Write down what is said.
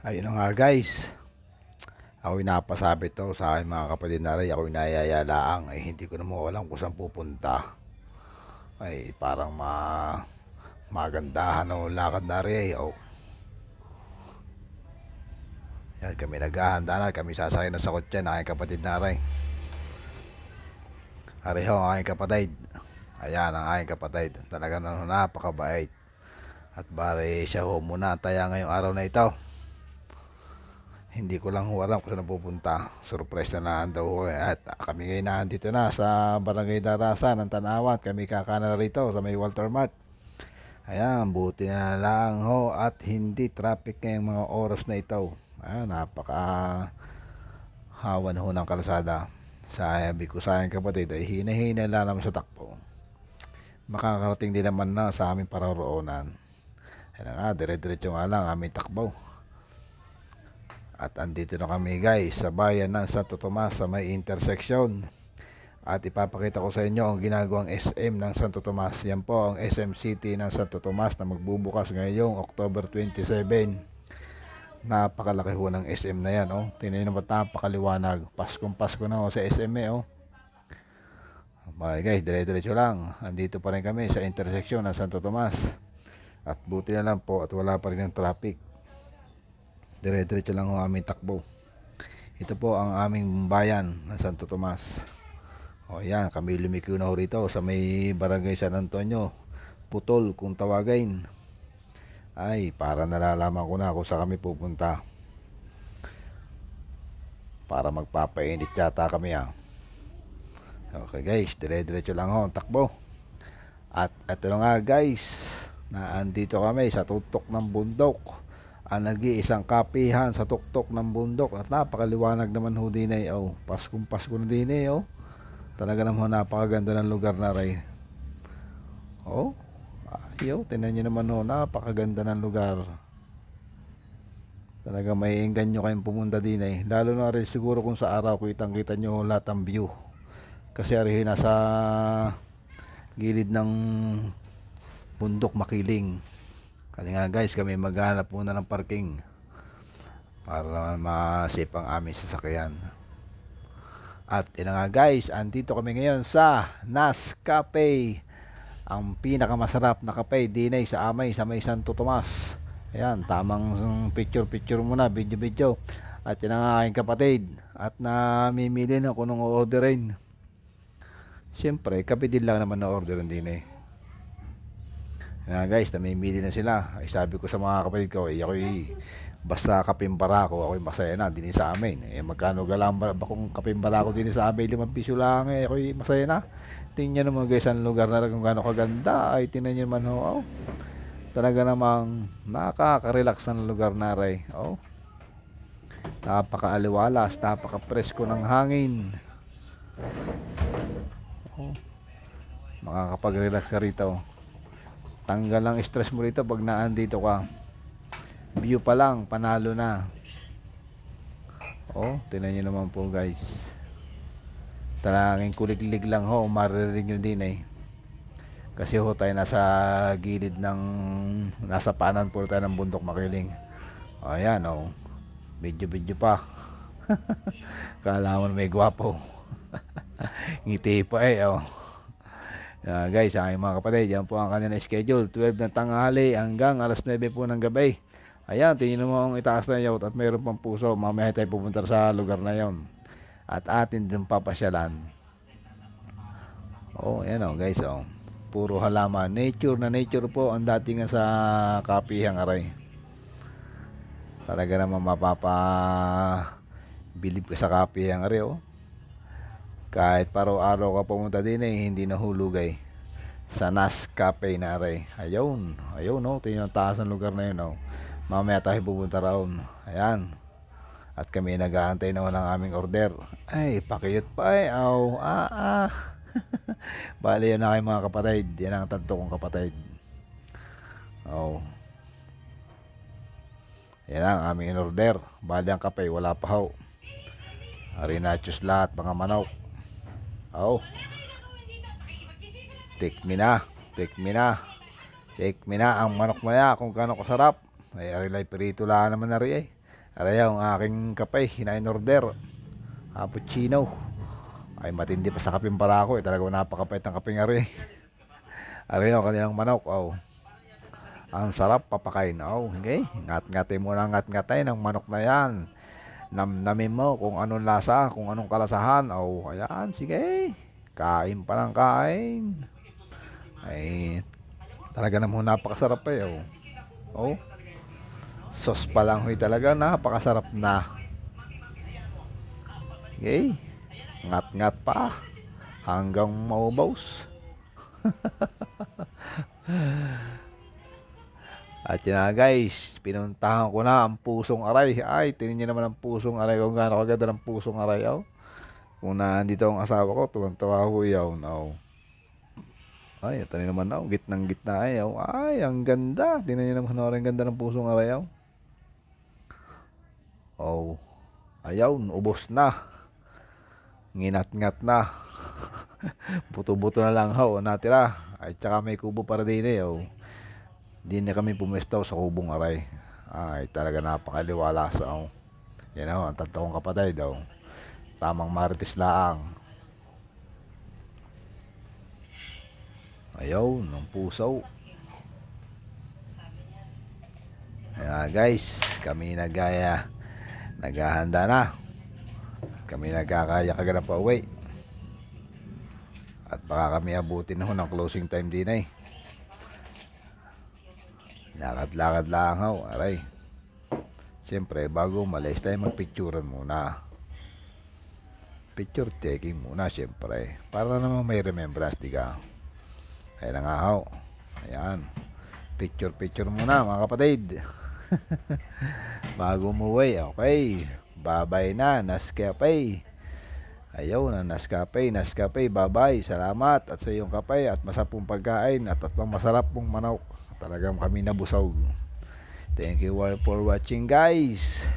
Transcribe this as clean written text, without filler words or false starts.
Ayun na nga guys, ako'y napasabit to sa aking mga kapatid na rin, ako'y nayayalaang ay hindi ko na mo alam kung saan pupunta. Ay parang magandahan o lakad na rin. Yan, kami naghahanda na, kami sasakay na sa kotse ng aking kapatid na rin. Ariho ang aking kapatid. Ayan ang aking kapatid, talaga na napakabait. At bari siya ho muna taya ngayong araw na ito. Hindi ko lang ho alam kung saan napupunta. Surprise na lang daw ho eh. At kami ngayon nandito na sa Barangay Darasan ng Tanawan. Kami kakana rito sa may Walter Mart. Ayan, buti na lang ho at hindi traffic ngayong mga oras na ito. Ayan, napaka hawan ho ng kalsada. Sabi ko sa aking kapatid ay hina-hina lang naman sa takbo. Makakarating din naman na sa aming paroroonan. Ayan nga, dire-diretso nga lang aming takbo. At andito na kami guys sa bayan ng Santo Tomas sa may intersection. At ipapakita ko sa inyo ang ginagawang SM ng Santo Tomas. Yan po ang SM City ng Santo Tomas na magbubukas ngayong October 27. Napakalaki ho ng SM na yan. Oh. Tingnan nyo naman, napakaliwanag. Paskong Pasko na ho sa SM Oh. Okay guys, dire-diretso lang. Andito pa rin kami sa intersection ng Santo Tomas. At buti na lang po at wala pa rin ng traffic. Dire-diretso lang ho aming takbo. Ito po ang aming bayan ng Santo Tomas. O yan, kami lumiko na ho rito sa may Barangay San Antonio. Putol kung tawagin. Ay, para nalalaman ko na kung saan kami pupunta. Para magpapainit yata kami Okay guys, dire-diretso lang ho, takbo. At ito na nga guys, naandito kami sa tutok ng bundok. Ang nag-iisang kapihan sa tuktok ng bundok. At napakaliwanag naman ho din eh. Paskong Pasko na din eh. Talaga naman napakaganda ng lugar na rin. Tingnan nyo naman ho, napakaganda ng lugar. Talaga may engganyo kayong pumunta din eh. Lalo na rin siguro kung sa araw kitang kita nyo lahat ng view. Kasi rin nasa gilid ng bundok makiling. Kaya nga guys, kami maghanap muna ng parking para naman masip ang aming sasakyan. At ina nga guys, andito kami ngayon sa Nas Cafe. Ang pinakamasarap na cafe din ay sa amay sa may Santo Tomas. Ayan, tamang picture muna, video. At yun ang aking kapatid. At namimili na kung nung orderin. Siyempre, kape din lang naman na orderin din eh. Guys, namimili na sila. Ay sabi ko sa mga kapatid ko, ako'y basta kaping barako, ako'y masaya na din sa amin. Magkano galang ba kung kaping barako din sa amin, 5 piso lang ako'y masaya na. Tingnan naman guys ang lugar na kung gaano kaganda. Ay tingnan nyo naman talaga namang nakaka-relax ang lugar na rin. Napaka-aliwalas, napaka-presko ng hangin. Makakapag-relax ka rito. Tanggal ang stress mo rito pag naandito ka. View pa lang, panalo na. Tingnan nyo naman po guys. Talangin kuliglig lang maririnig nyo din eh. Kasi tayo nasa gilid ng, nasa paanan po tayo ng bundok makiling. Ayan Video pa. Kala mo may gwapo. Ngiti pa guys, aking mga kapatid, yan po ang kanilang schedule. 12 ng tanghali hanggang alas 9 po ng gabi. Ayan, tingnan mo ang itaas na yacht at mayroon pang puso. Mamaya tayo pupunta sa lugar na yon. At atin dun papasyalan. Yan guys puro halaman. Nature na nature po ang dating sa kapihang aray. Talaga naman bilib ka sa kapihang aray Kahit paro-araw ka pumunta din hindi nahulugay sa Nas Cafe na aray. Ayun tingnan ang taas ng lugar na yun Mamaya tayo pupunta raon. Ayan. At kami nag-aantay naman ng aming order. Ay, pakiyot pa Bali yun na kayo mga kapatid. Yan ang tanto kong kapatid. Yan ang aming in-order. Bali ang kape, wala pa Harinachos lahat, mga manok. Take me na ang manok maya kung gaano kasarap. Ay arilay perito lang naman na rin Aray ang aking kape, hina-in-order. Cappuccino. Ay matindi pa sa kapeng para ako eh. Talagang napakapait ng kapeng ari. Aray ang kanilang manok. Oh. Ang sarap papakain. Oh, okay. Ngat-ngatin mo na ngat-ngatay ng manok na yan. Namnamin mo kung anong lasa, kung anong kalasahan. Oh, ayan, sige. Kain pa ng kain. Ay, talaga namang napakasarap eh. Oh. Oh. Sauce pa lang huy talaga, napakasarap na. Okay. Ngat-ngat pa. Hanggang maubaws. At yun na guys, pinuntahan ko na ang pusong aray. Ay, tingnan nyo naman ang pusong aray. Kung gaano kaganda ng pusong aray. Oh. Kung nandito ang asawa ko, tuwang-tuwa ko yaw. No. Ay, ito naman na. Gitnang gitna ay. Oh. Ay, ang ganda. Tingnan nyo naman ang ganda ng pusong aray. Oh. Ayaw, ubos na. Nginat-ngat na. Buto-buto na lang ho, natira. Ay, tsaka may kubo para din eh. Oh. Di na kami pumistaw sa kubong aray. Ay, talaga napakaliwala sa oh. Yan ho, ang tatlong kapatid daw. Tamang marites laang. Ayaw, ng pusaw. Ayan guys, kami naghahanda na. Kami nagkakaya kagad pa uwi. At baka kami abutin ho ng closing time din eh. Lakad-lakad lang ho, aray. Siyempre, bago umalis tayo magpicturean muna. Picture taking muna, siyempre. Para naman may remembrance, diga. Ayan na nga ho. Ayan. Picture muna, mga kapatid. Bago umuwi, okay. Bye-bye na, Nescafe. Ayaw na, Nescafe, bye-bye. Salamat at sa iyong kape at masapong pagkain at tatlong masarap mong manok. Talagang kami nabusog. Thank you all for watching guys.